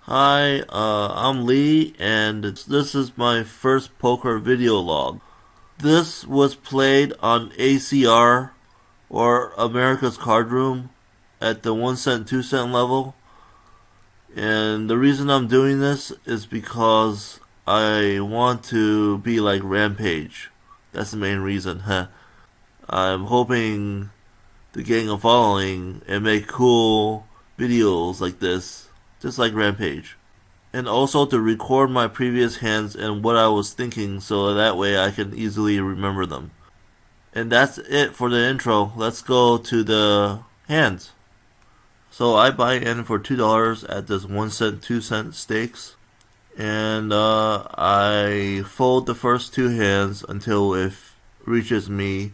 Hi, I'm Lee, and this is my first poker video log. This was played on ACR, or America's Cardroom, at the 1 cent, 2 cent level. And the reason I'm doing this is because I want to be like Rampage. That's the main reason. I'm hoping to gain a following and make cool videos like this, just like Rampage. And also to record my previous hands and what I was thinking so that way I can easily remember them. And that's it for the intro. Let's go to the hands. So I buy in for $2 at this 1 cent, 2 cent stakes. And I fold the first two hands until it reaches me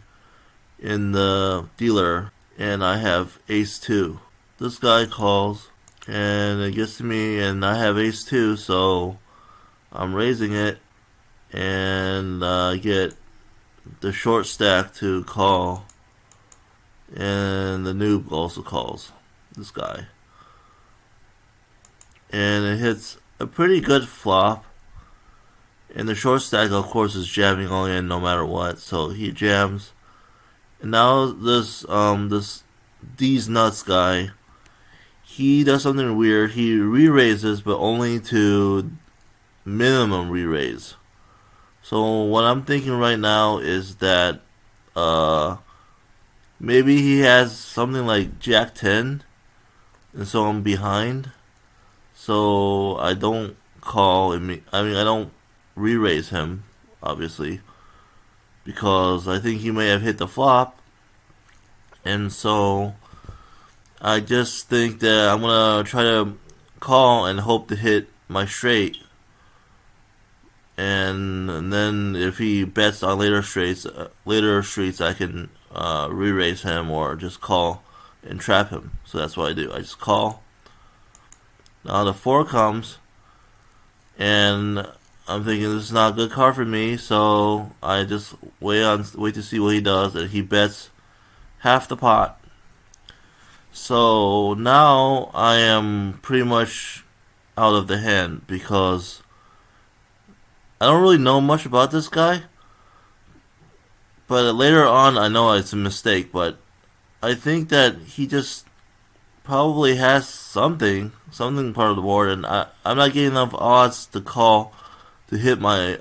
in the dealer. And I have ace 2. This guy calls. And it gets to me, and I have ace 2, so I'm raising it, and I get the short stack to call, and the noob also calls, this guy. And it hits a pretty good flop, and the short stack, of course, is jamming all in no matter what, so he jams. And now this These Nuts guy, he does something weird. He re-raises, but only to minimum re-raise. So what I'm thinking right now is that maybe he has something like Jack 10, and so I'm behind. So I don't call. I don't re-raise him, obviously, because I think he may have hit the flop, and so I just think that I'm going to try to call and hope to hit my straight. And then if he bets on later streets, I can re-raise him or just call and trap him. So that's what I do. I just call. Now the 4 comes, and I'm thinking this is not a good card for me, so I just wait to see what he does, and he bets half the pot. So now I am pretty much out of the hand because I don't really know much about this guy. But later on I know it's a mistake, but I think that he just probably has something part of the board, and I'm not getting enough odds to call to hit my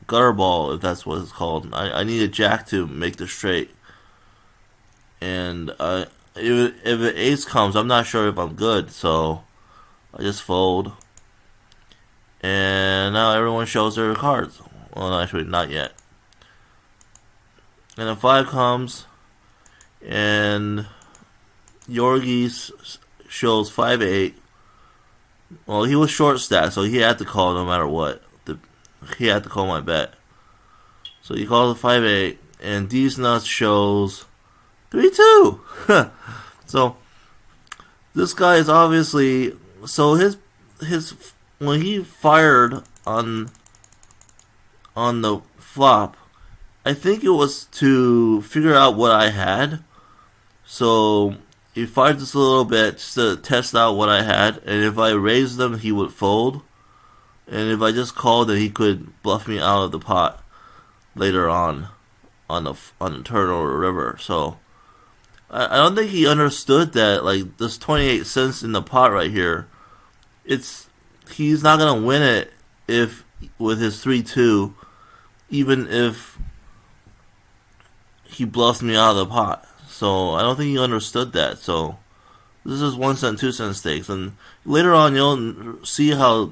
gutter ball, if that's what it's called. I need a jack to make the straight. And if an ace comes, I'm not sure if I'm good, so I just fold. And now everyone shows their cards. Well, actually, not yet. And a 5 comes, and Yorgi shows 5-8. Well, he was short stack, so he had to call no matter what. He had to call my bet. So he calls a 5-8, and These Nuts shows 3-2. So this guy is obviously, so his when he fired on the flop, I think it was to figure out what I had. So he fired just a little bit just to test out what I had, and if I raised them, he would fold, and if I just called, then he could bluff me out of the pot later on the turn or river. So I don't think he understood that, like, this 28 cents in the pot right here, he's not gonna win it with his 3-2, even if he bluffs me out of the pot. So I don't think he understood that. So this is 1 cent, 2 cent stakes, and later on you'll see how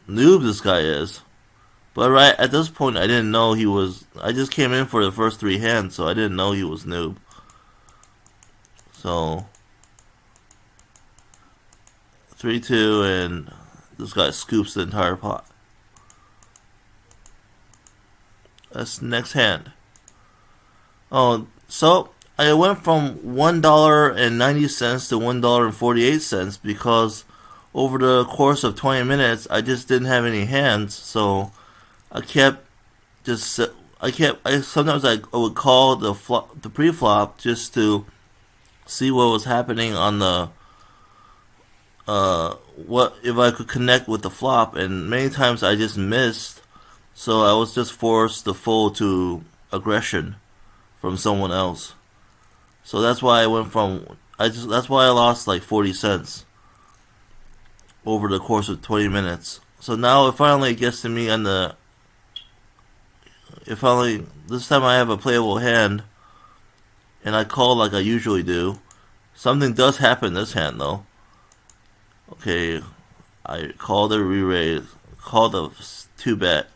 noob this guy is. But right at this point, I didn't know he was. I just came in for the first 3 hands, so I didn't know he was noob. So 3-2, and this guy scoops the entire pot. That's the next hand. Oh, so I went from $1.90 to $1.48 because over the course of 20 minutes, I just didn't have any hands. So sometimes I would call the pre-flop just to see what was happening on what if I could connect with the flop, and many times I just missed, so I was just forced to fold to aggression from someone else. So that's why I went from that's why I lost like 40 cents over the course of 20 minutes. So now it finally gets to me on the this time I have a playable hand, and I call like I usually do. Something does happen in this hand though. Okay, I call the re-raise, call the 2-bet.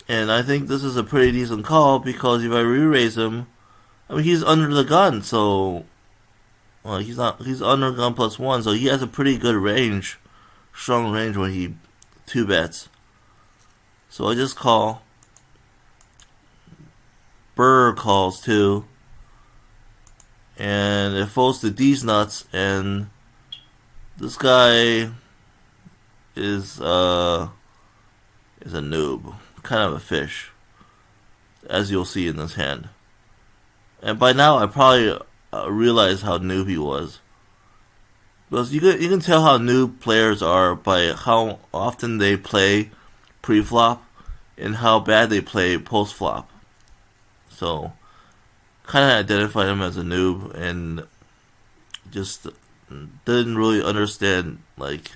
And I think this is a pretty decent call, because if I re-raise him, I mean, he's under the gun, so he's under gun +1, so he has a pretty good range, strong range when he 2-bets. So I just call. Burr calls too, and it folds to these nuts, and this guy is a noob, kind of a fish, as you'll see in this hand. And by now I probably realize how noob he was, because you can tell how noob players are by how often they play pre-flop and how bad they play post-flop. So, kind of identified him as a noob, and just didn't really understand like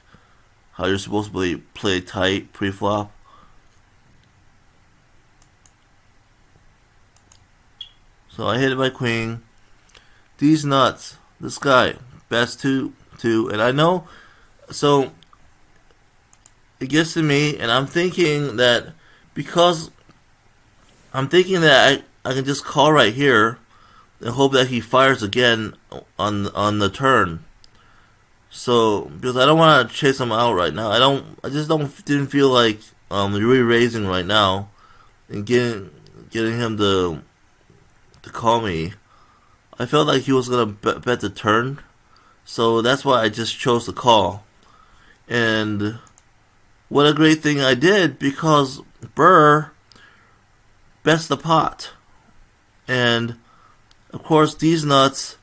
how you're supposed to play tight pre-flop. So I hit it by queen. These nuts. This guy bets 2, and I know. So it gets to me, and I'm thinking that I can just call right here and hope that he fires again on the turn. So, because I don't want to chase him out right now. Didn't feel like re-raising right now and getting him to call me. I felt like he was gonna bet the turn, so that's why I just chose to call. And what a great thing I did, because Burr bets the pot. And of course, these nuts,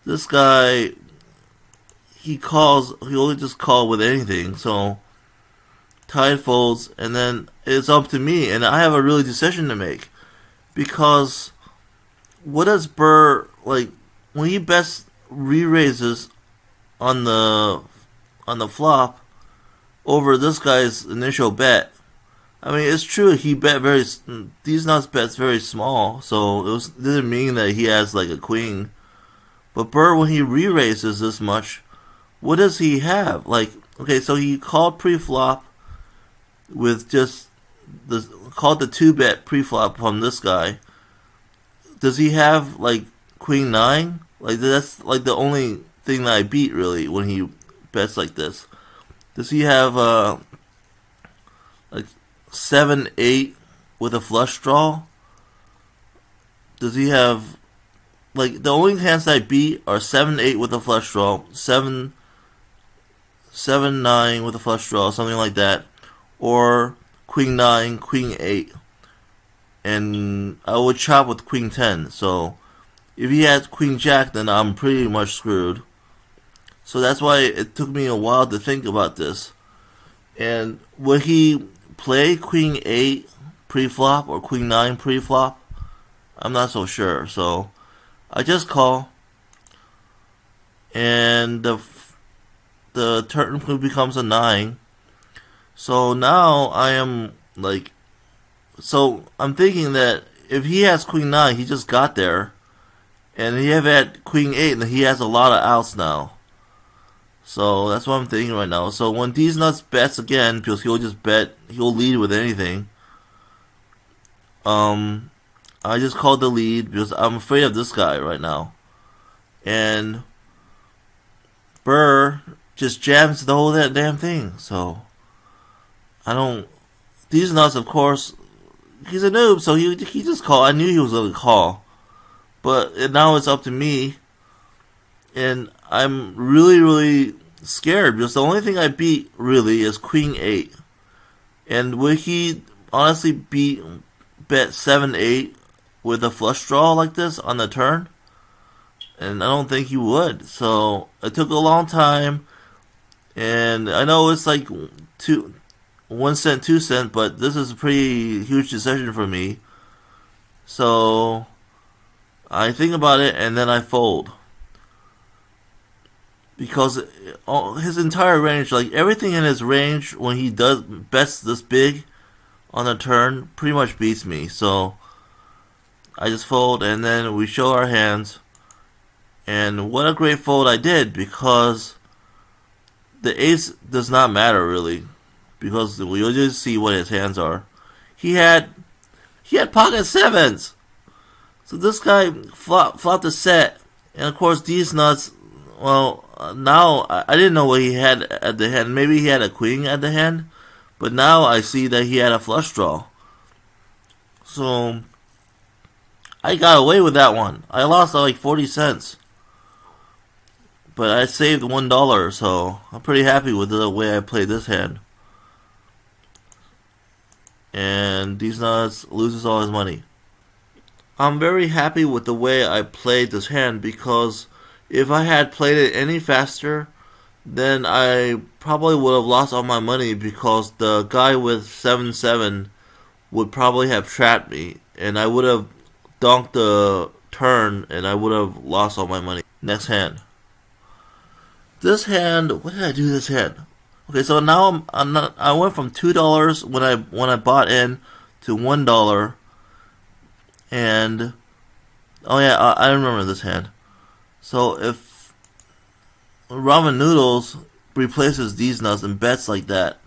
this guy, he only just call with anything. So tide folds, and then it's up to me, and I have a really decision to make, because what does Burr like when he bets re-raises on the flop over this guy's initial bet? I mean, it's true, he bet these nuts bets very small, so didn't mean that he has like a queen. But Burr, when he re-raises this much, what does he have? Like, okay, so he called pre-flop with just called the 2-bet pre-flop from this guy. Does he have like queen 9? Like, that's like the only thing that I beat really when he bets like this. Does he have like 7-8 with a flush draw? Does he have like the only hands I beat are 7-8 with a flush draw, 7-9 with a flush draw, something like that, or queen 9, queen 8, and I would chop with queen 10. So if he has queen jack, then I'm pretty much screwed. So that's why it took me a while to think about this. And would he play queen 8 pre-flop or queen 9 pre-flop? I'm not so sure. So I just call, and the turn becomes a 9. So now I am like, so I'm thinking that if he has queen 9, he just got there, and he have had queen 8, and he has a lot of outs now. So that's what I'm thinking right now. So when these nuts bets again, because he'll lead with anything. I just called the lead because I'm afraid of this guy right now. And Burr just jams the whole damn thing. So these nuts, of course, he's a noob, so he just called. I knew he was going to call. But now it's up to me. And I'm really, really scared, because the only thing I beat really is queen 8. And would he honestly bet 7-8 with a flush draw like this on the turn? And I don't think he would. So it took a long time. And I know it's like 1 cent, 2 cent, but this is a pretty huge decision for me. So I think about it and then I fold. Because his entire range, like everything in his range, when he does bets this big on a turn, pretty much beats me. So I just fold, and then we show our hands. And what a great fold I did, because the ace does not matter really, because we'll just see what his hands are. He had pocket sevens, so this guy flopped a set, and of course these nuts. Well, now I didn't know what he had at the hand. Maybe he had a queen at the hand, but now I see that he had a flush draw. So I got away with that one. I lost like 40 cents. But I saved $1, so I'm pretty happy with the way I played this hand. And these nuts loses all his money. I'm very happy with the way I played this hand, because if I had played it any faster, then I probably would have lost all my money, because the guy with 7-7 would probably have trapped me, and I would have donked the turn, and I would have lost all my money. Next hand. This hand, what did I do this hand? Okay, so now I went from $2 when I bought in to $1, and oh yeah, I remember this hand. So if ramen noodles replaces these nuts and bets like that,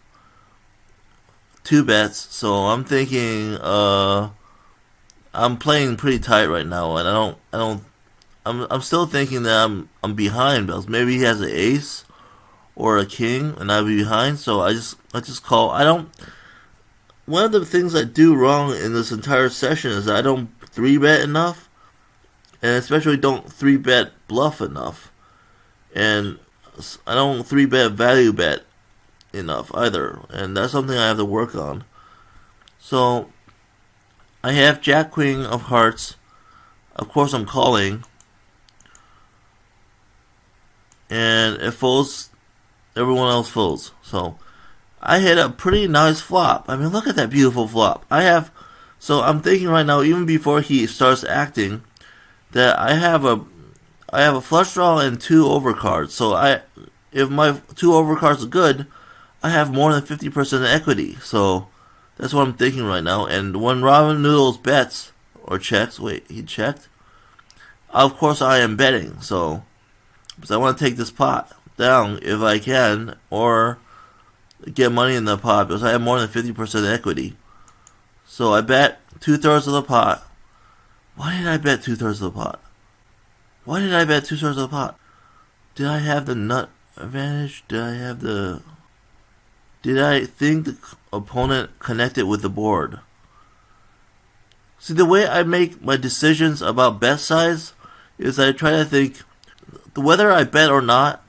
2 bets. So I'm thinking, I'm playing pretty tight right now, and I'm still thinking that I'm behind, because maybe he has an ace or a king and I'd be behind. So I just call. One of the things I do wrong in this entire session is that I don't 3-bet enough, and especially don't 3-bet bluff enough, and I don't 3-bet value bet enough either, and that's something I have to work on. So I have Jack Queen of hearts. Of course I'm calling. And it folds, everyone else folds. So I hit a pretty nice flop. I mean, look at that beautiful flop. So I'm thinking right now, even before he starts acting, that I have a flush draw and 2 overcards. So if my 2 overcards are good, I have more than 50% equity. So that's what I'm thinking right now. And when Ramen Noodles bets or checks, wait, he checked. Of course I am betting. So because I want to take this pot down if I can, or get money in the pot, because I have more than 50% equity. So I bet 2/3 of the pot. Why did I bet 2/3 of the pot? Why did I bet 2/3 of the pot? Did I have the nut advantage? Did I think the opponent connected with the board? See, the way I make my decisions about bet size is I try to think whether I bet or not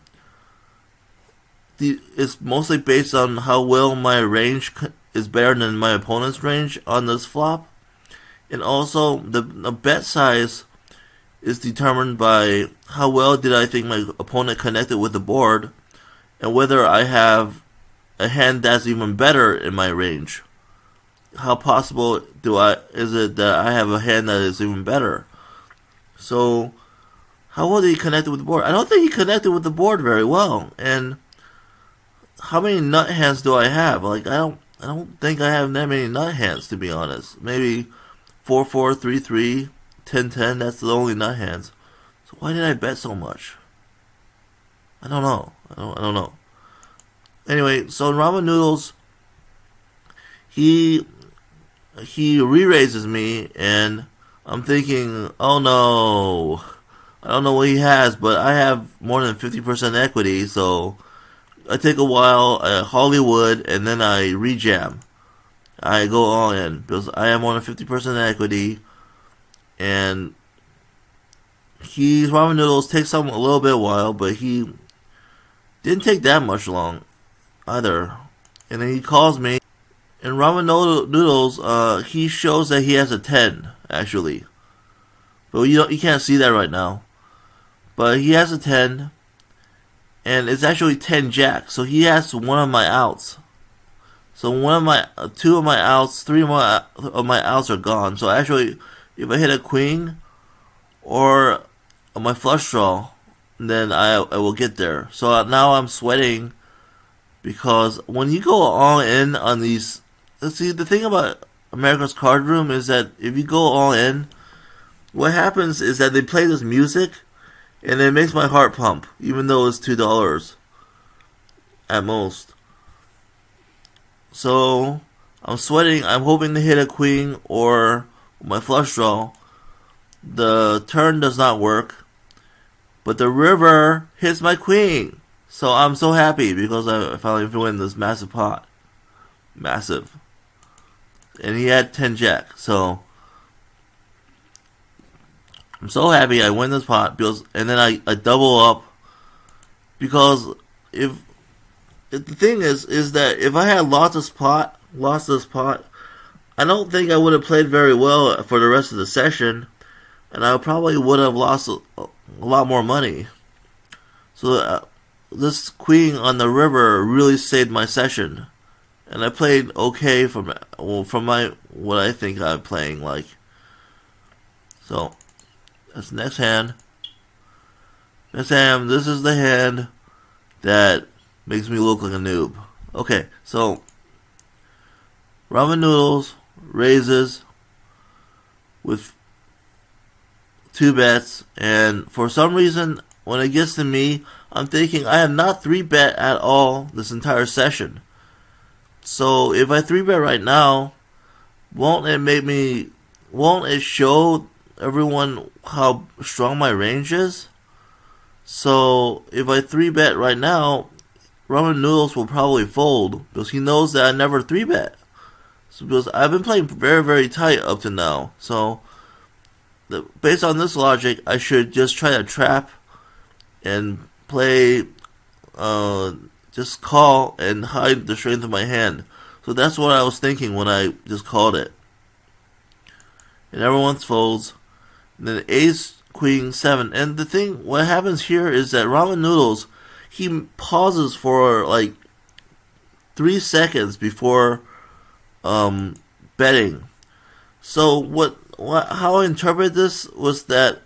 is mostly based on how well my range is better than my opponent's range on this flop. And also, the bet size is determined by how well did I think my opponent connected with the board, and whether I have a hand that's even better in my range. How possible is it that I have a hand that is even better? So how well did he connect with the board? I don't think he connected with the board very well. And how many nut hands do I have? Like, I don't think I have that many nut hands, to be honest. Maybe 4-4, 3-3, 10-10. That's the only nut hands. So why did I bet so much? I don't know. I don't know. Anyway, so in ramen noodles, he re-raises me, and I'm thinking, oh no, I don't know what he has, but I have more than 50% equity, so I take a while, Hollywood, and then I rejam. I go all in, because I have more than 50% equity, and ramen noodles takes a little bit while, but he didn't take that much long either. And then he calls me, and ramen noodles, he shows that he has a 10, actually. But you can't see that right now. But he has a 10, and it's actually 10 jack. So he has one of my outs. So two of my outs, three of my outs are gone. So actually, if I hit a queen or my flush draw, then I will get there. So now I'm sweating because when you go all in on these, see, the thing about America's Cardroom is that if you go all in, what happens is that they play this music and it makes my heart pump, even though it's $2 at most. So I'm sweating. I'm hoping to hit a queen or my flush draw. The turn does not work, but the river hits my queen. So I'm so happy because I finally win this massive pot. Massive. And he had 10 jack. So I'm so happy I win this pot because, and then I double up because if the thing is that if I had lost this pot, I don't think I would have played very well for the rest of the session, and I probably would have lost a lot more money. So this queen on the river really saved my session, and I played okay from my what I think I'm playing like. So that's the next hand. This is the hand that makes me look like a noob. Okay, so ramen noodles raises with 2 bets, and for some reason, when it gets to me, I'm thinking I have not 3-bet at all this entire session. So if I 3-bet right now, won't it show everyone how strong my range is? So if I 3-bet right now, ramen noodles will probably fold because he knows that I never 3-bet. So because I've been playing very, very tight up to now. So based on this logic, I should just try to trap and play, just call and hide the strength of my hand. So that's what I was thinking when I just called it. And everyone folds. And then ace, queen, 7. And the thing, what happens here is that ramen noodles, he pauses for like 3 seconds before betting. So how I interpret this was that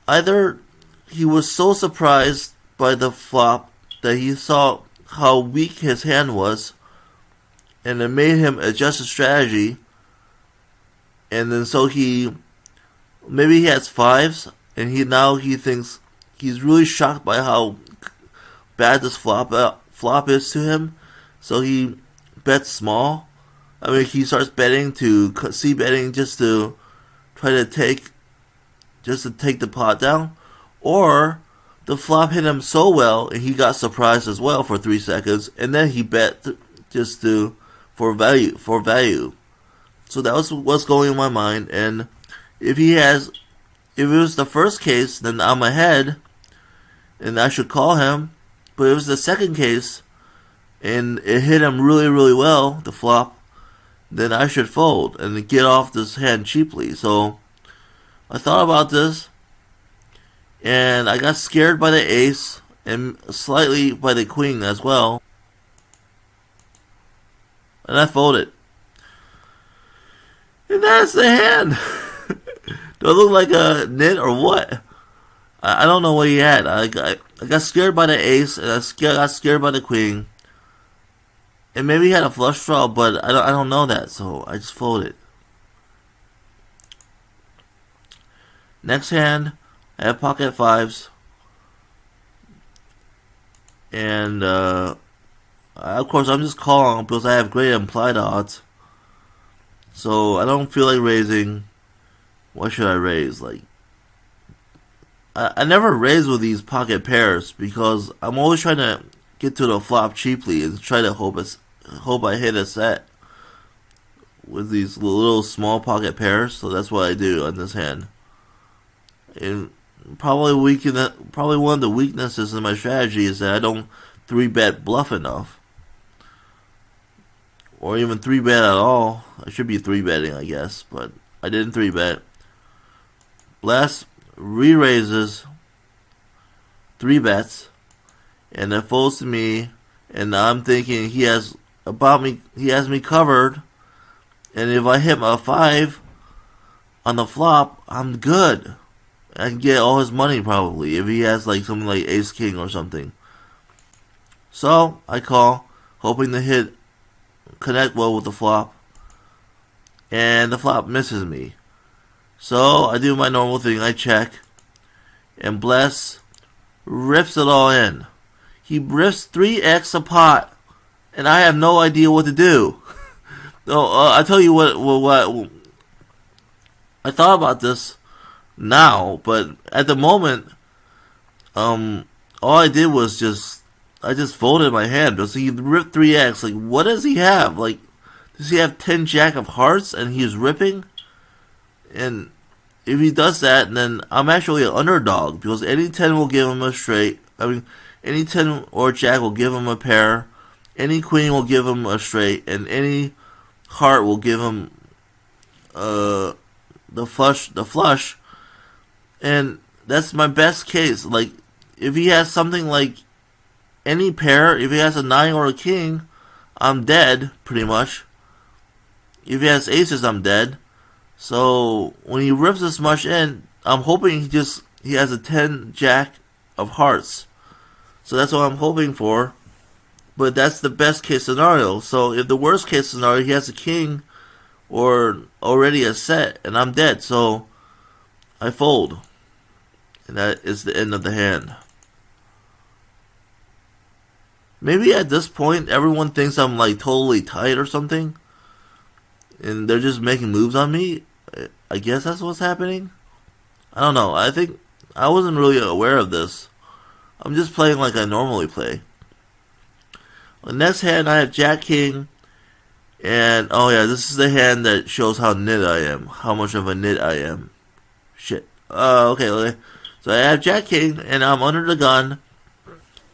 either he was so surprised by the flop that he saw how weak his hand was, and it made him adjust his strategy, and then so maybe he has 5s, and he thinks he's really shocked by how bad this flop is to him, so he bets small. I mean, he starts betting to c-betting just to try to take the pot down, or the flop hit him so well and he got surprised as well for 3 seconds, and then he bet just for value. So that was what's going in my mind. And if it was the first case, then I'm ahead, and I should call him. But it was the second case, and it hit him really, really well, the flop, then I should fold and get off this hand cheaply. So I thought about this, and I got scared by the ace and slightly by the queen as well, and I folded. And that's the hand. Do I look like a nit or what? I don't know what he had. I got scared by the ace, and I got scared by the queen. And maybe he had a flush draw, but I don't know that, so I just folded. Next hand, I have pocket 5s. And, of course, I'm just calling because I have great implied odds. So I don't feel like raising. What should I raise? Like, I never raise with these pocket pairs because I'm always trying to get to the flop cheaply and try to hope I hit a set with these little small pocket pairs. So that's what I do on this hand. And probably one of the weaknesses in my strategy is that I don't 3-bet bluff enough, or even 3-bet at all. I should be 3-betting, I guess, but I didn't 3-bet. Blast re-raises 3 bets, and it folds to me, and I'm thinking he has me covered, and if I hit a 5 on the flop, I'm good. I can get all his money probably if he has like something like ace king or something. So I call, hoping to connect well with the flop, and the flop misses me. So I do my normal thing, I check, and Bless rips it all in. He rips 3x a pot, and I have no idea what to do. So I tell you what I thought about this now, but at the moment, all I did was I just folded my hand because he ripped 3x. Like, what does he have? Like, does he have 10 jack of hearts and he's ripping? And if he does that, then I'm actually an underdog because any 10 will give him a straight. I mean, any 10 or jack will give him a pair. Any queen will give him a straight, and any heart will give him the flush. And that's my best case. Like, if he has something like any pair, if he has a 9 or a king, I'm dead, pretty much. If he has aces, I'm dead. So, when he rips this much in, I'm hoping he has a 10 jack of hearts. So that's what I'm hoping for. But that's the best case scenario. So, if the worst case scenario, he has a king or already a set, and I'm dead. So, I fold. And that is the end of the hand. Maybe at this point, everyone thinks I'm like totally tight or something. And they're just making moves on me. I guess that's what's happening. I don't know. I think I wasn't really aware of this. I'm just playing like I normally play. The next hand, I have Jack King. And, oh yeah, this is the hand that shows how nit I am. How much of a nit I am. Shit. Okay. So I have Jack King, and I'm under the gun.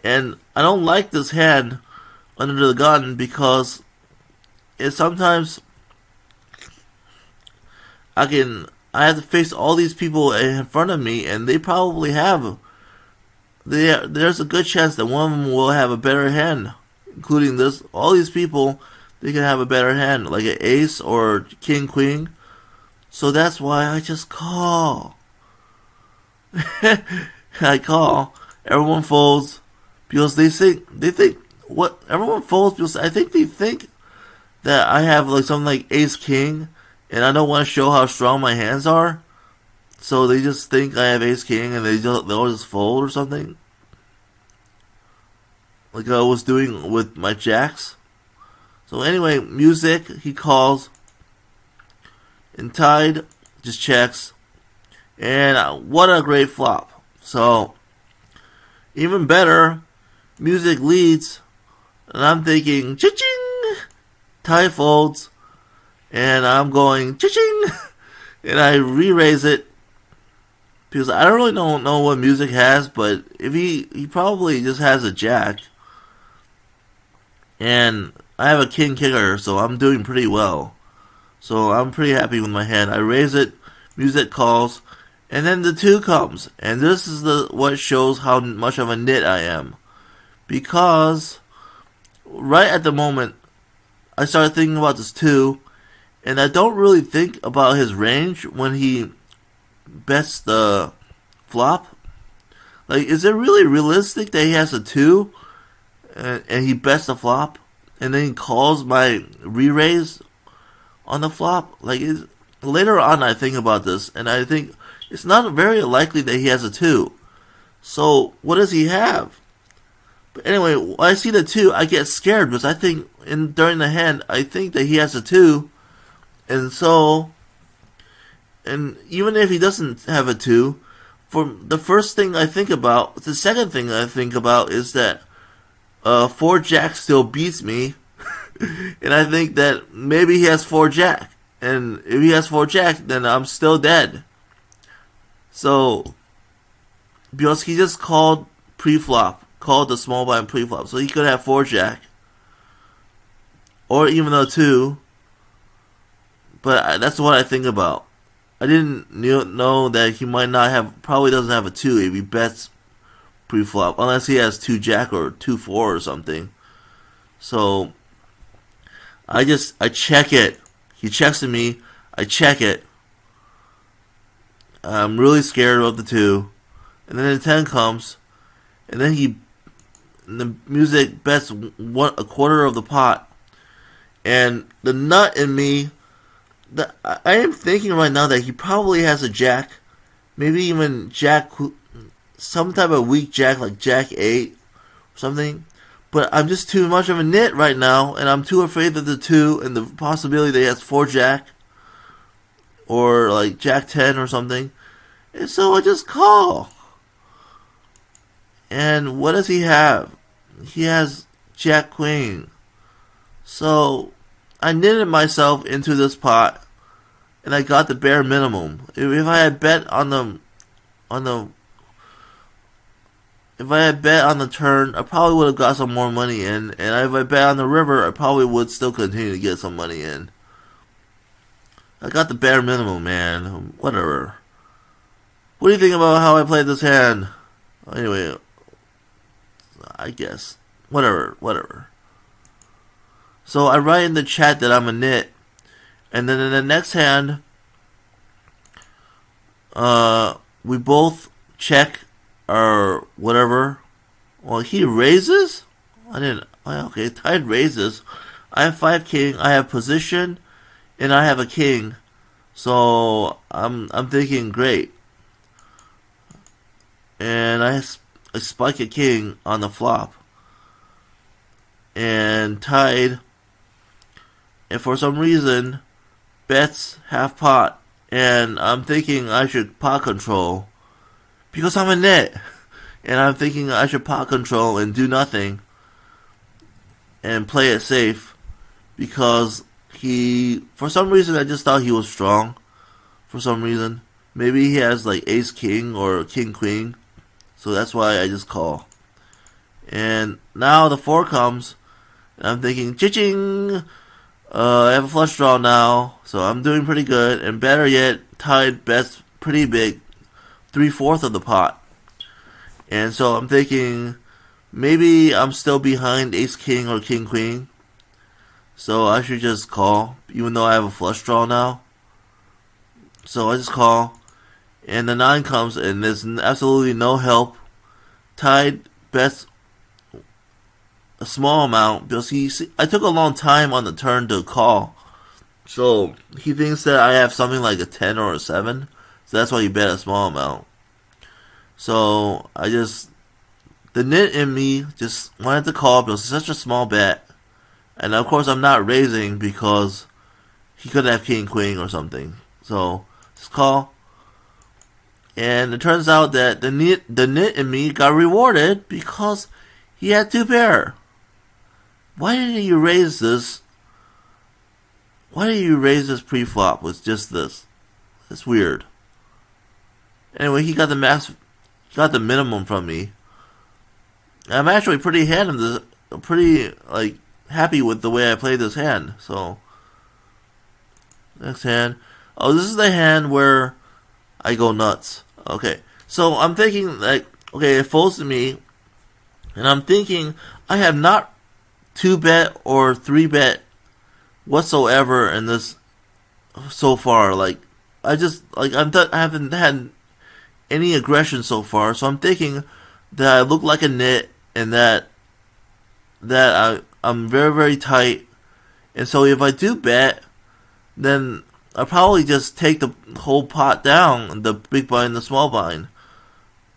And I don't like this hand under the gun because it sometimes I have to face all these people in front of me, and they probably there's a good chance that one of them will have a better hand, including this. All these people, they can have a better hand, like an ace or king, queen. So that's why I just call. I call. Everyone folds. Because they think what everyone folds because I think they think that I have like something like ace king, and I don't want to show how strong my hands are, so they just think I have ace king and they'll just fold or something, like I was doing with my jacks. So anyway, music, he calls, and tied just checks, and what a great flop. So even better. Music leads, and I'm thinking, cha-ching! Tie folds, and I'm going, cha-ching! And I re-raise it, because I don't really know what music has, but if he probably just has a jack, and I have a king kicker, so I'm doing pretty well. So I'm pretty happy with my hand. I raise it, music calls, and then the 2 comes, and this is what shows how much of a nit I am. Because right at the moment, I started thinking about this 2, and I don't really think about his range when he bets the flop. Like, is it really realistic that he has a 2, and he bets the flop, and then he calls my re-raise on the flop? Like, later on I think about this, and I think it's not very likely that he has a 2. So, what does he have? But anyway, when I see the 2, I get scared because I think during the hand, I think that he has a 2. And even if he doesn't have a 2, for the first thing I think about, the second thing I think about is that 4 jack still beats me. And I think that maybe he has 4 jack. And if he has 4 jack, then I'm still dead. So, because he just called pre-flop. Called the small blind pre-flop, so he could have 4 jack, or even a 2. But that's what I think about. I didn't know that he probably doesn't have a 2 if he bets pre-flop unless he has 2-jack or 2-4 or something. So I check it. He checks at me. I check it. I'm really scared of the 2, and then the 10 comes, and then the music bets a quarter of the pot, and the nut in me. I am thinking right now that he probably has a jack, maybe even jack, some type of weak jack like jack 8 or something. But I'm just too much of a nit right now, and I'm too afraid of the 2 and the possibility that he has 4-jack or like jack 10 or something. And so I just call. And what does he have? He has jack queen. So I knitted myself into this pot, and I got the bare minimum. If I had bet on the turn, I probably would have got some more money in, and if I bet on the river, I probably would still continue to get some money in. I got the bare minimum, man. Whatever. What do you think about how I played this hand? Anyway, I guess. Whatever. So I write in the chat that I'm a nit, and then in the next hand, we both check or whatever. Well, he raises? Okay, tied raises. I have 5 king, I have position, and I have a king. So I'm thinking great. And I spike a king on the flop. And tied. And for some reason, bets half pot. And I'm thinking I should pot control. Because I'm a nit. And I'm thinking I should pot control and do nothing. And play it safe. Because for some reason, I just thought he was strong. For some reason. Maybe he has like ace king or king queen. So that's why I just call. And now the 4 comes. And I'm thinking, cha-ching! I have a flush draw now. So I'm doing pretty good. And better yet, tied bets pretty big. 3/4 of the pot. And so I'm thinking, maybe I'm still behind ace king or king queen. So I should just call. Even though I have a flush draw now. So I just call. And the 9 comes, and there's absolutely no help. Tied bets a small amount because I took a long time on the turn to call. So he thinks that I have something like a 10 or a 7. So that's why he bet a small amount. So the nit in me just wanted to call because it's such a small bet. And of course I'm not raising because he could have king queen or something. So just call. And it turns out that the nit in me got rewarded because he had 2 pair. Why didn't you raise this? Why did you raise this pre-flop with just this? It's weird. Anyway, he got the minimum from me. I'm actually pretty happy with the way I played this hand. So next hand. Oh, this is the hand where I go nuts. Okay, so I'm thinking like, okay, it folds to me, and I'm thinking I have not 2-bet or 3-bet whatsoever in this so far. Like I haven't had any aggression so far. So I'm thinking that I look like a nit and that I'm very, very tight. And so if I do bet, then I'll probably just take the whole pot down, the big blind and the small blind.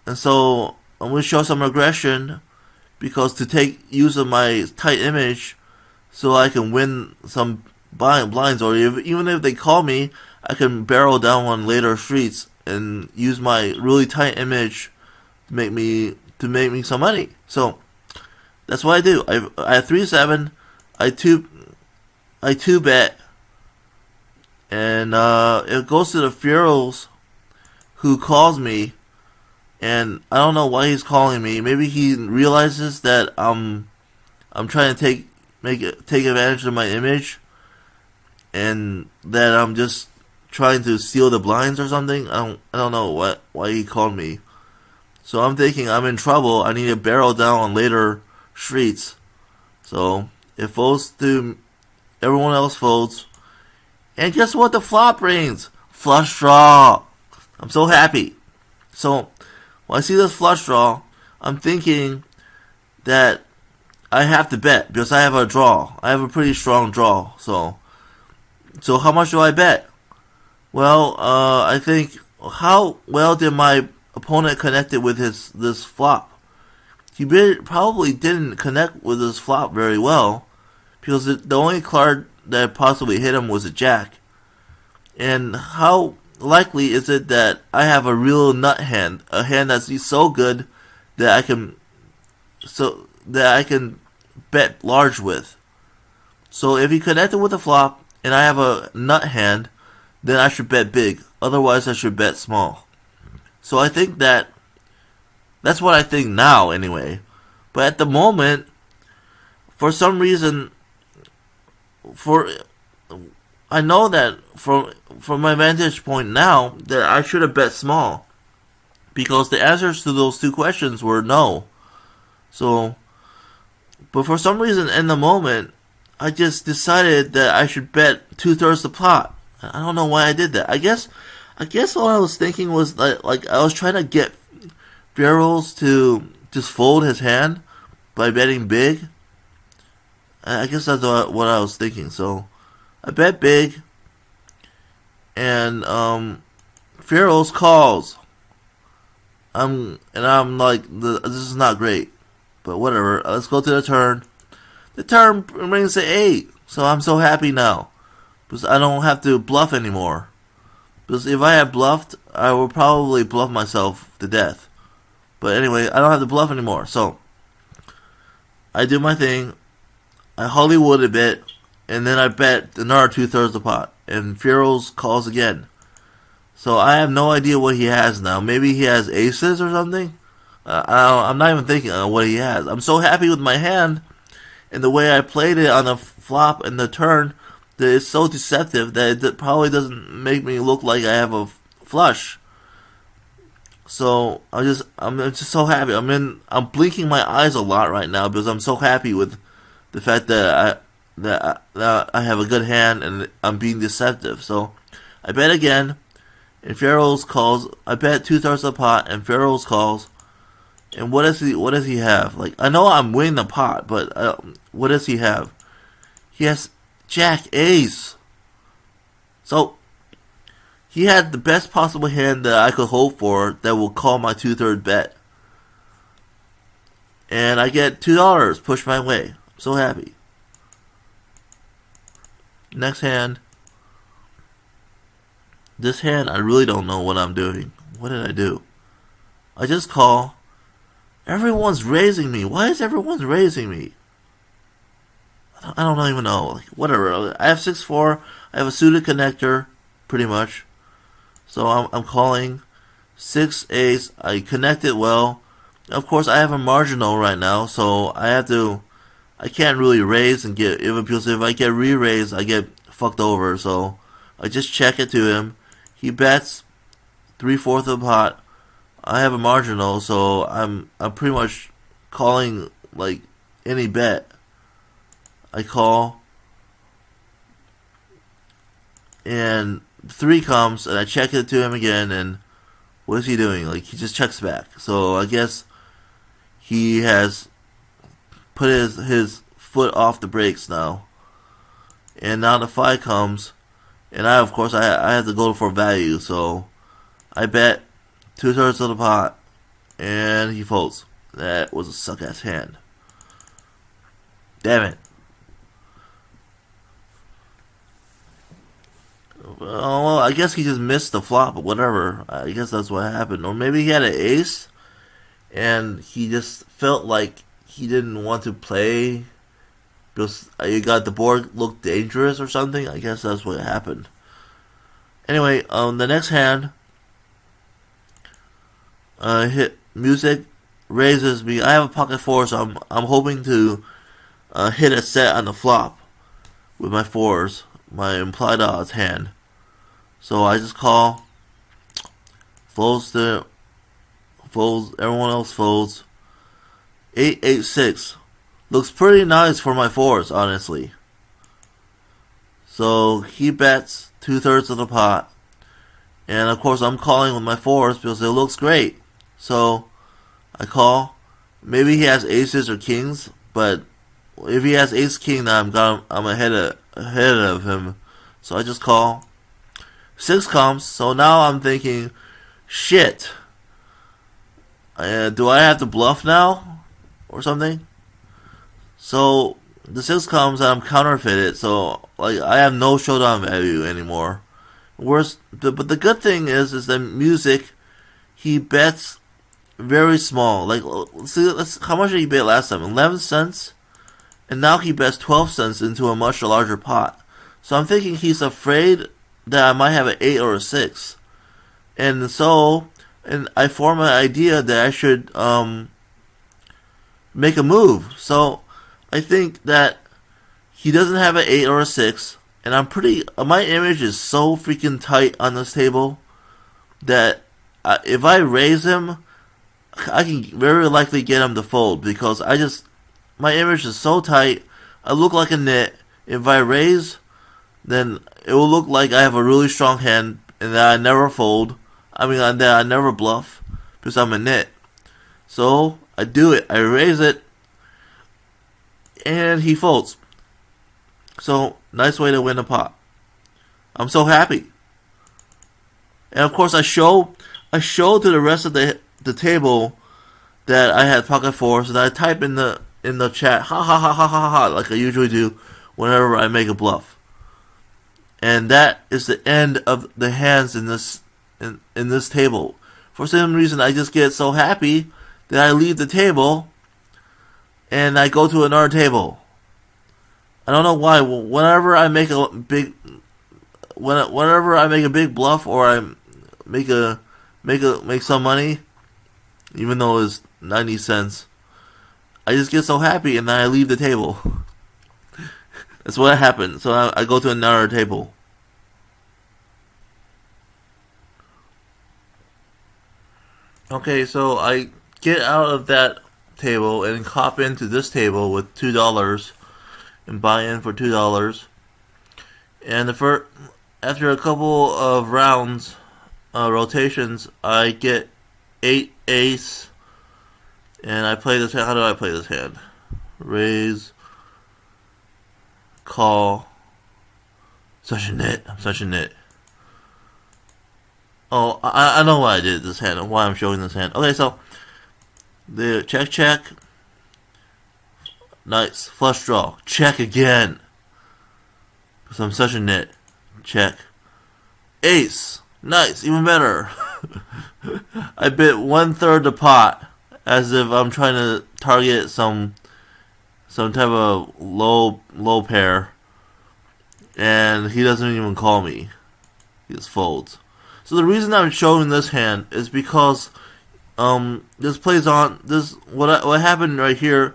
And so I'm going to show some aggression because to take use of my tight image so I can win some blinds, or even if they call me, I can barrel down on later streets and use my really tight image to make me some money. So that's what I do. I have 3-7. I 2-bet, and it goes to the Furrows, who calls me, and I don't know why he's calling me. Maybe he realizes that I'm trying to take advantage of my image, and that I'm just trying to steal the blinds or something. I don't know why he called me. So I'm thinking I'm in trouble. I need to barrel down on later streets. So it folds to everyone else folds. And guess what the flop brings? Flush draw. I'm so happy. So when I see this flush draw, I'm thinking that I have to bet because I have a draw. I have a pretty strong draw. So how much do I bet? Well, I think how well did my opponent connect it with this flop? He probably didn't connect with his flop very well because the only card that possibly hit him was a jack. And how likely is it that I have a real nut hand, a hand that's so good that I can bet large with? So if he connected with a flop and I have a nut hand, then I should bet big. Otherwise, I should bet small. So I think that's what I think now, anyway. But at the moment, for some reason, I know that from my vantage point now that I should have bet small because the answers to those two questions were no. So, but for some reason in the moment, I just decided that I should bet 2/3 the pot. I don't know why I did that. I guess all I was thinking was like I was trying to get Ferrells to just fold his hand by betting big. I guess that's what I was thinking. So I bet big, and Ferrells calls. I'm like, this is not great, but whatever. Let's go to the turn. The turn brings to 8, so I'm so happy now because I don't have to bluff anymore. Because if I had bluffed, I would probably bluff myself to death. But anyway, I don't have to bluff anymore. So I do my thing. I Hollywood a bit, and then I bet another 2/3 the pot. And Ferrells calls again. So I have no idea what he has now. Maybe he has aces or something. I'm not even thinking of what he has. I'm so happy with my hand and the way I played it on the flop and the turn that it's so deceptive that it probably doesn't make me look like I have a flush. So I'm just so happy. I'm blinking my eyes a lot right now because I'm so happy with the fact that I have a good hand and I'm being deceptive. So I bet again, and Ferrells calls. I bet 2/3 of the pot, and Ferrells calls. And what does he have? Like, I know I'm winning the pot, but what does he have? He has Jack Ace. So he had the best possible hand that I could hope for that will call my 2/3 bet. And I get $2 pushed my way. I'm so happy. Next hand. This hand, I really don't know what I'm doing. What did I do? I just call. Everyone's raising me. Why is everyone raising me? I don't even know. Like, whatever. I have 6-4. I have a suited connector, pretty much. So I'm calling 6 ace. I connect it well. Of course, I have a marginal right now, so I can't really raise and get, because if I get re-raised, I get fucked over. So I just check it to him. He bets 3/4 of the pot. I have a marginal, so I'm pretty much calling like any bet. I call, and 3 comes, and I check it to him again, and what is he doing? Like, he just checks back. So I guess he has put his foot off the brakes now. And now the 5 comes, and of course I have to go for value, so I bet 2/3 of the pot, and he folds. That was a suck-ass hand. Damn it. Well, I guess he just missed the flop, but whatever. I guess that's what happened. Or maybe he had an ace, and he just felt like he didn't want to play because the board looked dangerous or something. I guess that's what happened. Anyway, the next hand, hit music raises me. I have a pocket 4, so I'm hoping to hit a set on the flop with my 4s, my implied odds hand. So I just call, folds folds. Everyone else folds. 8-8-6. Looks pretty nice for my fours, honestly. So he bets 2/3 of the pot. And of course I'm calling with my fours because it looks great. So I call. Maybe he has aces or kings, but if he has ace king, then I'm ahead of him. So I just call. 6 comes. So now I'm thinking, shit. Do I have to bluff now or something? So the 6 comes and I'm counterfeited. So like I have no showdown value anymore. But the good thing is that music, he bets very small. Like, see, how much did he bet last time? 11 cents? And now he bets 12 cents into a much larger pot. So I'm thinking he's afraid that I might have an 8 or a 6. And I form an idea that I should make a move. So I think that he doesn't have an 8 or a 6. And my image is so freaking tight on this table that if I raise him, I can very likely get him to fold because my image is so tight. I look like a nit. If I raise, then it will look like I have a really strong hand and that I never fold. That I never bluff because I'm a nit. So I do it. I raise it, and he folds. So nice way to win the pot. I'm so happy. And of course I show to the rest of the table that I had pocket fours, and I type in the chat ha ha ha ha ha ha like I usually do whenever I make a bluff. And that is the end of the hands in this table. For some reason I just get so happy that I leave the table and I go to another table. I don't know why. Whenever I make a big bluff or I make some money, even though it's 90 cents, I just get so happy and then I leave the table. That's what happened. So I go to another table. Okay, so I get out of that table and hop into this table with $2 and buy in for $2. And after a couple of rounds, rotations, I get 8 ace, and I play this hand. How do I play this hand? Raise, call. Such a nit. I'm such a nit. Oh, I know why I did this hand and why I'm showing this hand. Okay, so the check. Nice. Flush draw. Check again. Because I'm such a nit. Check. Ace. Nice. Even better. I bid 1/3 the pot. As if I'm trying to target some type of low pair. And he doesn't even call me. He just folds. So the reason I'm showing this hand is because this plays on this what happened right here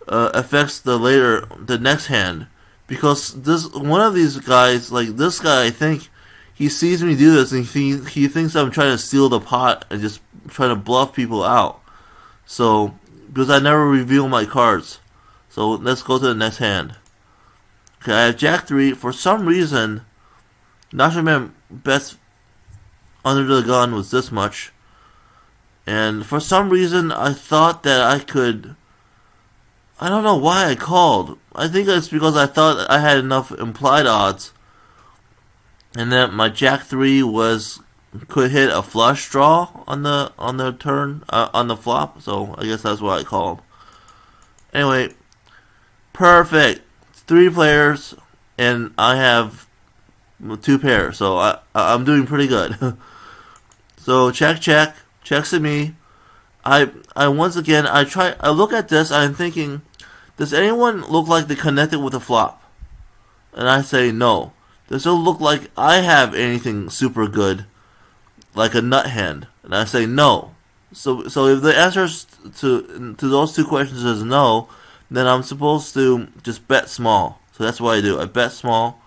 affects the next hand, because one of these guys, like this guy, I think he sees me do this and he thinks I'm trying to steal the pot and just trying to bluff people out. So because I never reveal my cards, so let's go to the next hand. Okay, I have Jack 3. For some reason, Nashiman bets under the gun was this much, and for some reason I thought that I could. I don't know why I called. I think it's because I thought I had enough implied odds, and that my Jack 3 could hit a flush draw on the turn on the flop. So I guess that's what I called. Anyway, perfect. 3 players, and I have 2 pairs, so I'm doing pretty good. So checks at me. I once again I look at this. I'm thinking, does anyone look like they connected with a flop? And I say no. Does it look like I have anything super good, like a nut hand? And I say no. So if the answer to those 2 questions is no, then I'm supposed to just bet small. So that's what I do. I bet small.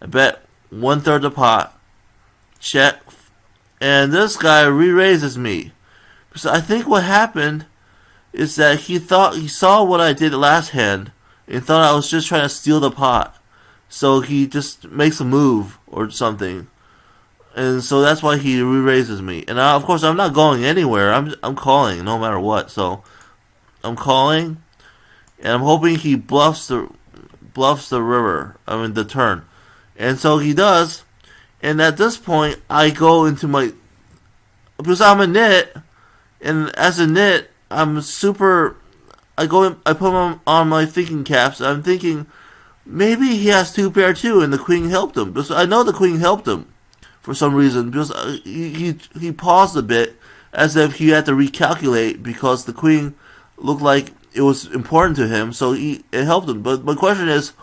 I bet 1/3 the pot. Check. And this guy re-raises me. So I think what happened is that he saw what I did last hand and thought I was just trying to steal the pot. So he just makes a move or something. And so that's why he re-raises me. And of course, I'm not going anywhere. I'm calling no matter what. So I'm calling, and I'm hoping he bluffs the river. I mean the turn. And so he does. And at this point, I go into my, because I'm a nit, and as a nit, I'm super. I put him on my thinking caps. I'm thinking maybe he has two pair too, and the queen helped him. Because I know the queen helped him for some reason, because he paused a bit as if he had to recalculate because the queen looked like it was important to him, so it helped him. But my question is,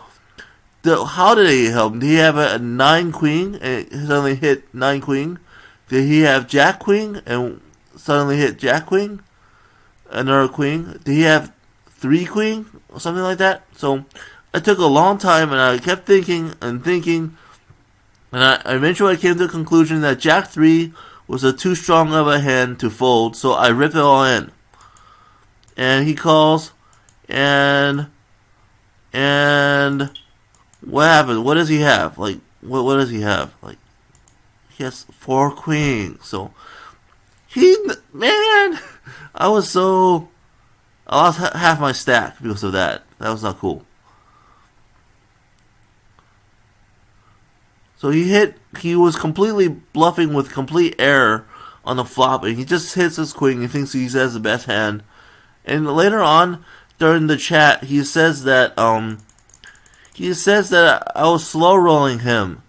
how did he help him? Did he have a 9 queen and suddenly hit 9 queen? Did he have jack queen and suddenly hit jack queen? Another queen? Did he have 3 queen or something like that? So it took a long time, and I kept thinking and thinking. And I eventually came to the conclusion that Jack 3 was too strong of a hand to fold, so I ripped it all in. And he calls, and what happened? What does he have? Like, what does he have? Like, he has 4 queens. So, man, I lost half my stack because of that. That was not cool. So he was completely bluffing with complete error on the flop, and he just hits his queen. He thinks he has the best hand. And later on, during the chat, he says that I was slow rolling him.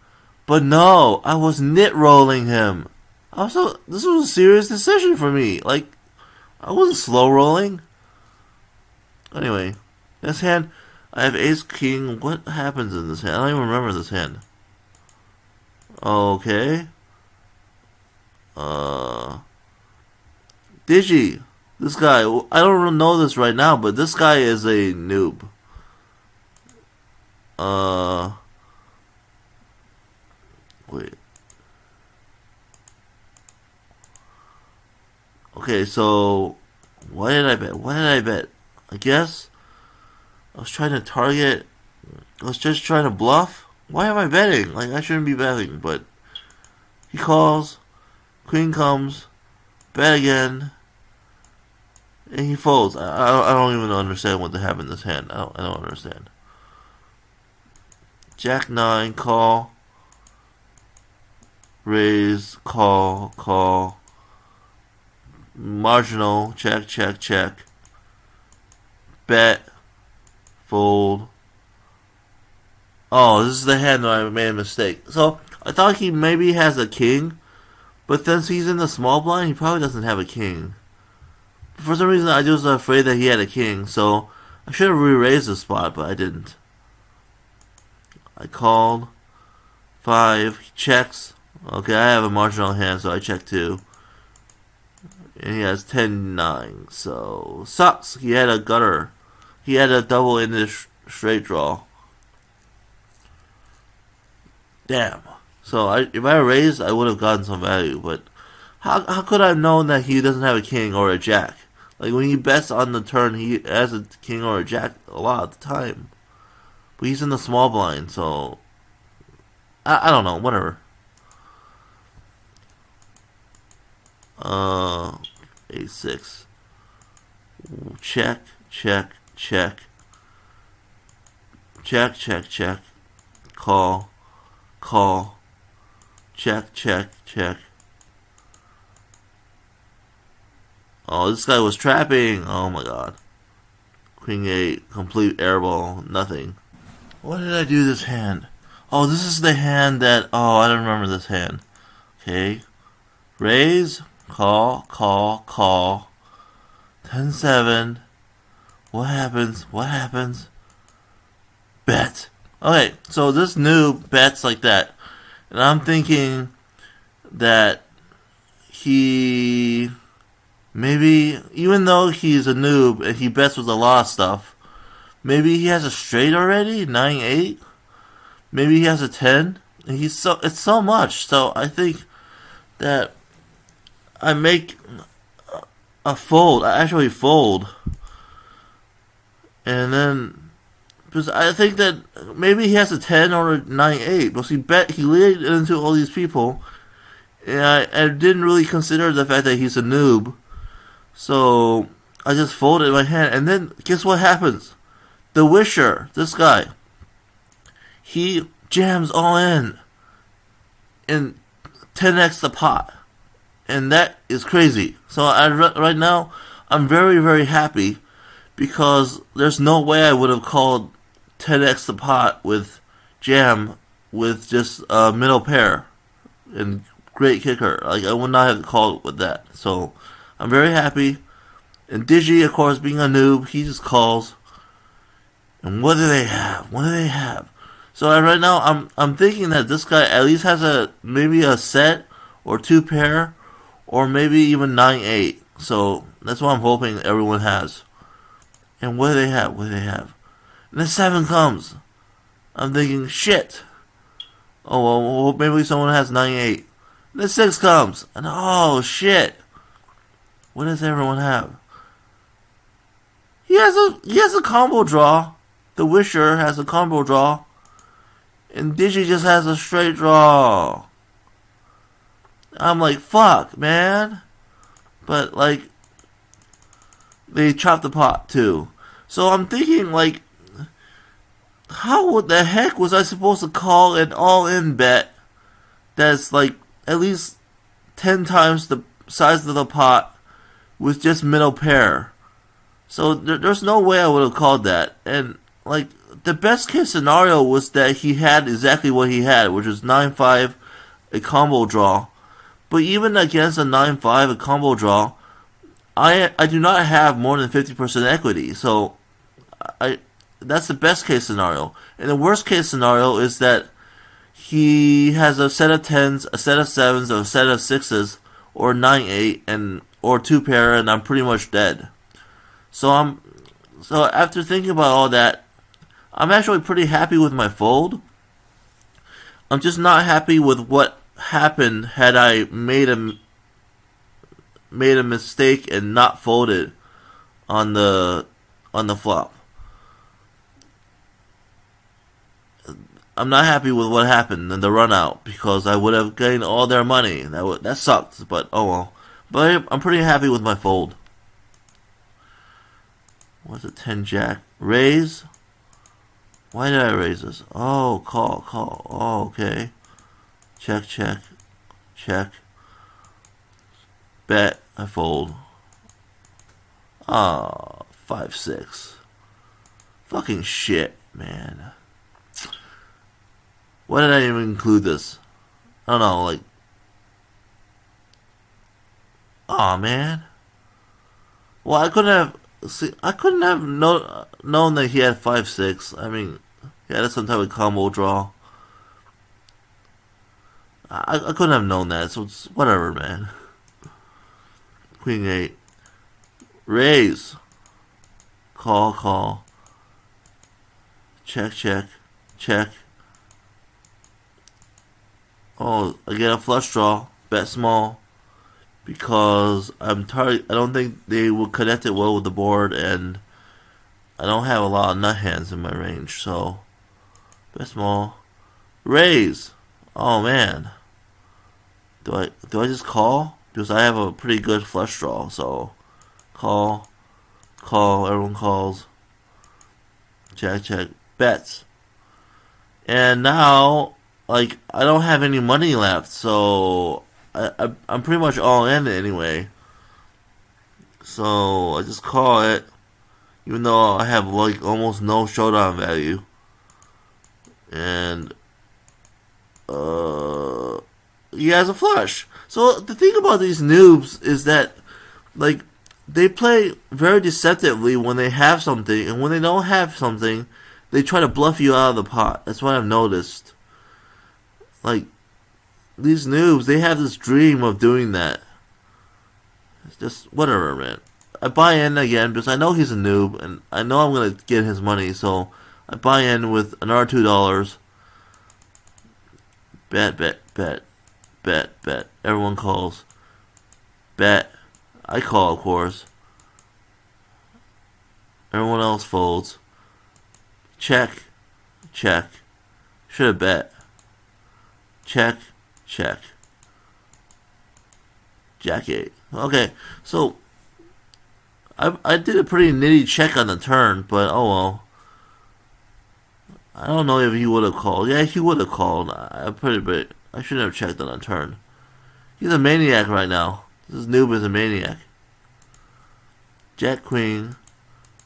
But no, I was nit rolling him. This was a serious decision for me. Like, I wasn't slow rolling. Anyway, this hand, I have ace king. What happens in this hand? I don't even remember this hand. Okay. Digi. This guy, I don't know this right now, but this guy is a noob. Wait. Okay, so what did I bet? I guess I was trying to target. I was just trying to bluff. Why am I betting? Like, I shouldn't be betting, but he calls, queen comes, bet again, and he folds. I don't even understand what happened in this hand. I don't understand. Jack 9, call, raise, call, marginal, check, bet, fold. Oh, this is the hand that I made a mistake. So, I thought he maybe has a king, but since he's in the small blind, he probably doesn't have a king. For some reason, I just was afraid that he had a king, so I should have re-raised the spot, but I didn't. I called. 5, he checks. Okay, I have a marginal hand, so I check 2. And he has 10-9, so sucks. He had a gutter. He had a double in this straight draw. Damn. So if I raised, I would have gotten some value, but how could I have known that he doesn't have a king or a jack? Like, when he bets on the turn, he has a king or a jack a lot of the time. But he's in the small blind, so I don't know, whatever. A6. Check. Call. Check. Oh, this guy was trapping. Oh my god. Queen 8, complete airball, nothing. What did I do this hand? Oh, this is the hand that, I don't remember this hand. Okay. Raise, call. 10-7. What happens? Bet. Okay, so this noob bets like that. And I'm thinking that he maybe, even though he's a noob and he bets with a lot of stuff, maybe he has a straight already, 9-8. Maybe he has a 10. And it's so much. So I think that I make a fold. I actually fold. And then, because I think that maybe he has a 10 or a 9-8. Because he laid into all these people. And I didn't really consider the fact that he's a noob. So I just folded my hand. And then, guess what happens? The Wisher, this guy, he jams all in. And 10x the pot. And that is crazy. So right now, I'm very, very happy. Because there's no way I would have called 10x the pot with jam with just a middle pair and great kicker. Like, I would not have called it with that. So I'm very happy. And Digi, of course, being a noob, he just calls. And what do they have? What do they have? So right now, I'm thinking that this guy at least has maybe a set or 2 pair, or maybe even 9-8. So that's what I'm hoping everyone has. And what do they have? What do they have? And the 7 comes. I'm thinking, shit. Oh, well, maybe someone has 9-8. And the 6 comes. And oh, shit. What does everyone have? He has a combo draw. The Wisher has a combo draw. And Digi just has a straight draw. I'm like, fuck, man. But, like, they chopped the pot, too. So I'm thinking, like, how the heck was I supposed to call an all-in bet that's, like, at least 10 times the size of the pot with just middle pair? So there's no way I would have called that. And, like, the best case scenario was that he had exactly what he had, which was 9-5, a combo draw. But even against a 9-5, a combo draw, I do not have more than 50% equity. So that's the best case scenario. And the worst case scenario is that he has a set of 10s, a set of 7s, or a set of 6s, or 9-8, or 2 pair, and I'm pretty much dead. So after thinking about all that, I'm actually pretty happy with my fold. I'm just not happy with what happened had I made a mistake and not folded on the flop. I'm not happy with what happened in the run out because I would have gained all their money. That sucked, but oh well. But I'm pretty happy with my fold. What's it? 10 jack raise. Why did I raise this? Oh, call. Oh, okay. Check. Bet. I fold. Ah, 5-6. Fucking shit, man. Why did I even include this? I don't know, like... Aw, man. Well, I couldn't have known that he had 5-6. I mean, he had some type of combo draw. I couldn't have known that, so it's whatever, man. Queen 8. Raise. Call. Check. Oh, I get a flush draw. Bet small. Because I don't think they will connect it well with the board, and I don't have a lot of nut hands in my range, so bet small. Raise. Oh man. Do I just call? Because I have a pretty good flush draw, so call, everyone calls. Check, bets. And now, like, I don't have any money left, so I'm pretty much all in anyway. So I just call it, even though I have like almost no showdown value. And he has a flush. So the thing about these noobs is that, like, they play very deceptively when they have something, and when they don't have something, they try to bluff you out of the pot. That's what I've noticed. Like, these noobs, they have this dream of doing that. It's just, whatever, man. I buy in again because I know he's a noob, and I know I'm going to get his money, so I buy in with another $2. Bet. Everyone calls. Bet. I call, of course. Everyone else folds. Check. Check. Should have bet. Check. Check. Jack 8. Okay, so I did a pretty nitty check on the turn, but oh well. I don't know if he would have called. Yeah, he would have called. I shouldn't have checked on the turn. He's a maniac right now. This noob is a maniac. Jack Queen.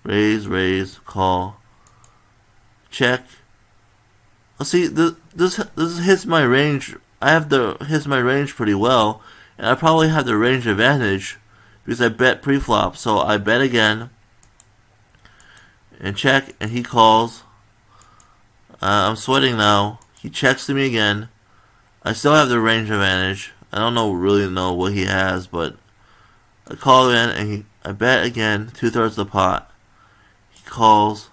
Raise, call. Check. Let's see, this hits my range. I have hits my range pretty well, and I probably have the range advantage because I bet pre-flop. So I bet again and check, and he calls. I'm sweating now. He checks to me again. I still have the range advantage. I don't really know what he has, but I call in and I bet again 2/3 of the pot. He calls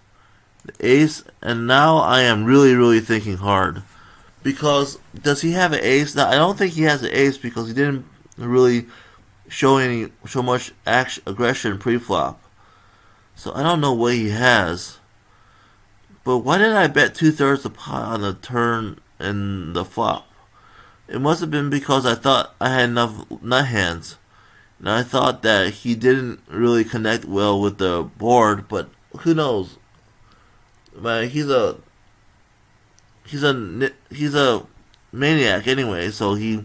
the ace, and now I am really thinking hard, because does he have an ace? Now I don't think he has an ace because he didn't really show much aggression pre-flop. So I don't know what he has. But why did I bet 2/3 the pot on the turn and the flop? It must have been because I thought I had enough nut hands. And I thought that he didn't really connect well with the board, but who knows? Man, he's a maniac anyway, so he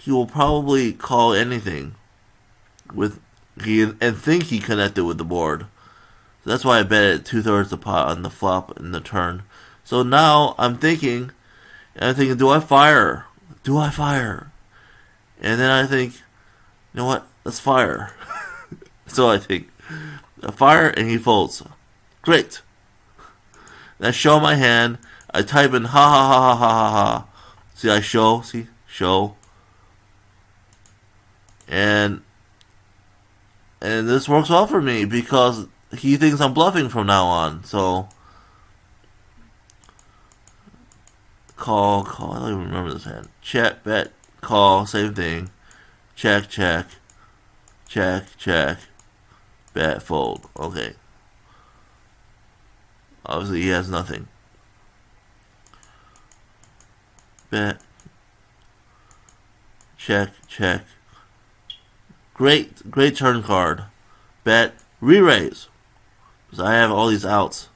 will probably call anything and think he connected with the board. So that's why I bet it 2/3 the pot on the flop and the turn. So now I'm thinking, do I fire? Do I fire? And then I think, you know what? Let's fire. So I think, I fire, and he folds. Great. And I show my hand. I type in ha ha ha ha ha ha ha. See, I show. See, show. And this works well for me because he thinks I'm bluffing from now on. So call. I don't even remember this hand. Check, bet, call, same thing. Check, bet, fold. Okay. Obviously, he has nothing. Bet. Check. Great turn card. Bet. Re-raise. Because I have all these outs.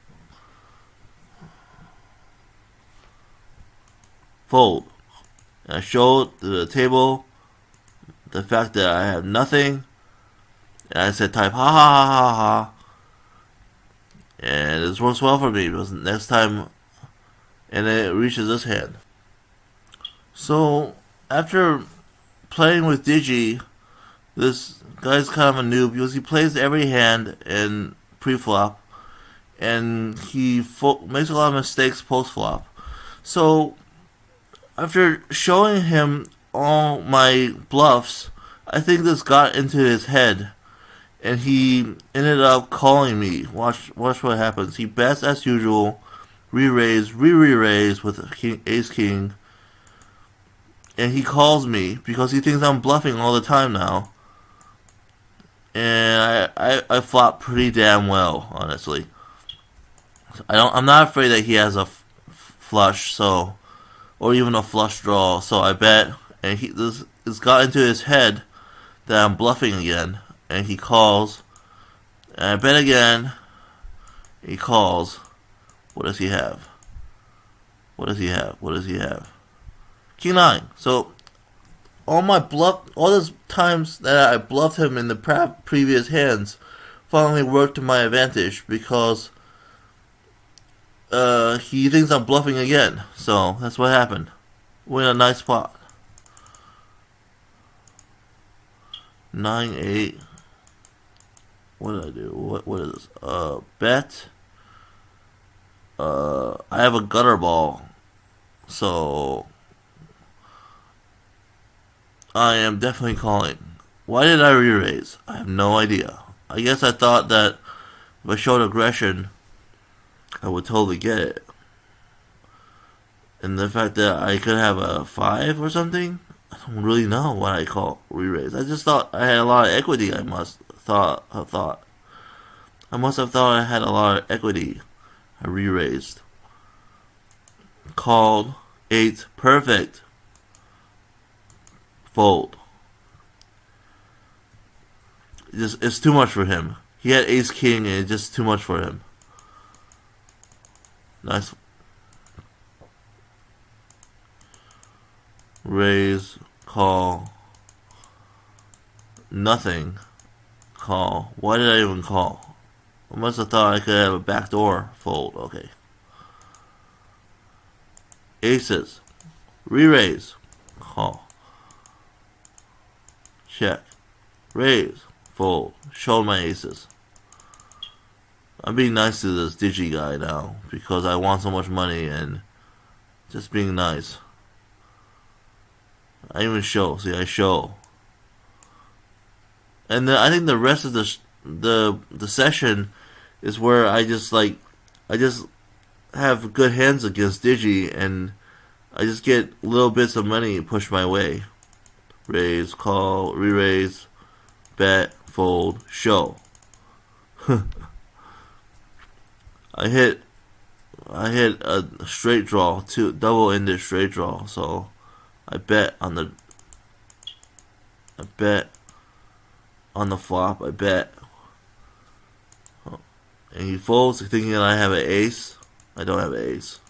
Fold. And I showed the table the fact that I have nothing. And I said type ha ha ha ha ha. And this works well for me because next time, and it reaches this hand. So after playing with Digi, this guy's kind of a noob because he plays every hand in pre-flop, and he makes a lot of mistakes post-flop. So after showing him all my bluffs, I think this got into his head, and he ended up calling me. Watch what happens. He bets as usual, re-raise with ace king, and he calls me because he thinks I'm bluffing all the time now. And I flop pretty damn well, honestly. I'm not afraid that he has a flush, or even a flush draw. So I bet, and this got into his head that I'm bluffing again, and he calls. And I bet again. He calls. What does he have? King 9. So all those times that I bluffed him in the previous hands finally worked to my advantage because he thinks I'm bluffing again. So that's what happened. We're in a nice spot. 9-8. What did I do? What is this? Bet. I have a gutter ball, so I am definitely calling. Why did I re-raise? I have no idea. I guess I thought that if I showed aggression, I would totally get it. And the fact that I could have a 5 or something, I don't really know what I call re-raise. I just thought I had a lot of equity. I must have thought I had a lot of equity. I re-raised. Called 8. Perfect. Fold. It's too much for him. He had ace king and it's just too much for him. Nice. Raise, call. Nothing. Call. Why did I even call? I must have thought I could have a backdoor fold. Okay. Aces. Re-raise. Call. Check. Raise. Fold. Show my aces. I'm being nice to this digi guy now because I want so much money and just being nice. I even show. See, I show. And I think the rest of the session is where I just have good hands against digi and I just get little bits of money pushed my way. Raise, call, re-raise, bet, fold, show. I hit a straight draw, double-ended straight draw, so I bet on the flop. I bet, and he folds, thinking that I have an ace. I don't have an ace.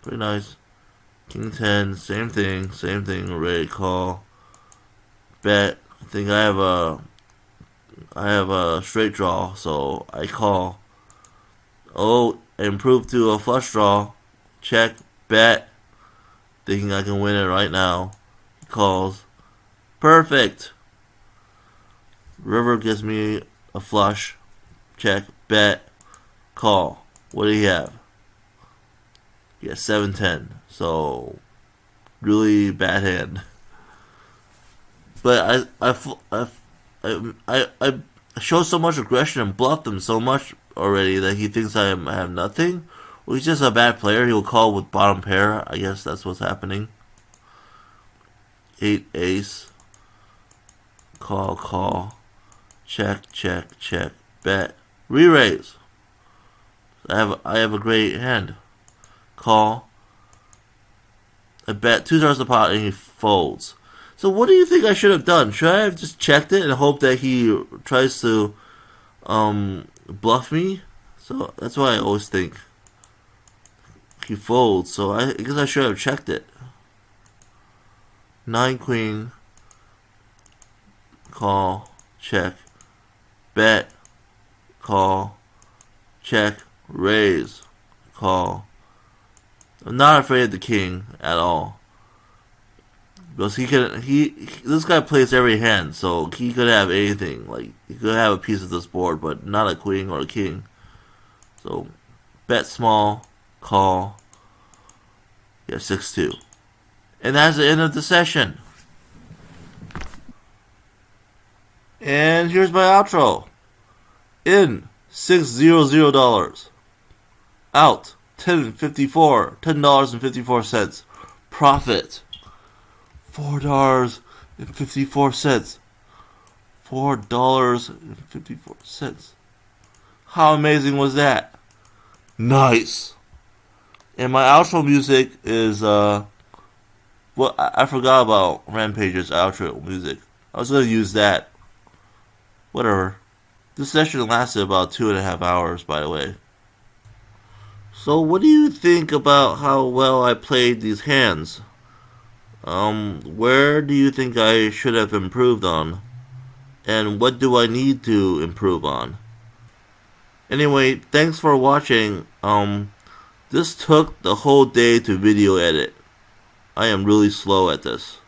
Pretty nice. King 10, same thing, ready to call. Bet. I think I have a straight draw, so I call. Oh, improved to a flush draw. Check, bet. Thinking I can win it right now. He calls. Perfect. River gives me a flush. Check, bet, call. What do you have? Yeah, 7-10. So really bad hand. But I showed so much aggression and bluffed him so much already that he thinks I have nothing. Well, he's just a bad player. He'll call with bottom pair. I guess that's what's happening. 8 ace. Call. Check. Bet. Re-raise. I have a great hand. Call. I bet 2 stars the pot and he folds. So what do you think I should have done? Should I have just checked it and hoped that he tries to bluff me? So that's what I always think. He folds, so I guess I should have checked it. 9 queen. Call. Check. Bet. Call. Check. Raise. Call. I'm not afraid of the king at all. Because this guy plays every hand, so he could have anything. Like, he could have a piece of this board, but not a queen or a king. So, bet small, call. Yeah, 6-2. And that's the end of the session. And here's my outro. In, $600. Out, $10.54. Profit, $4.54. $4.54. How amazing was that? Nice. And my outro music is well, I forgot about Rampage's outro music. I was gonna use that. Whatever. This session lasted about 2.5 hours, by the way. So what do you think about how well I played these hands? Where do you think I should have improved on? And what do I need to improve on? Anyway, thanks for watching. This took the whole day to video edit. I am really slow at this.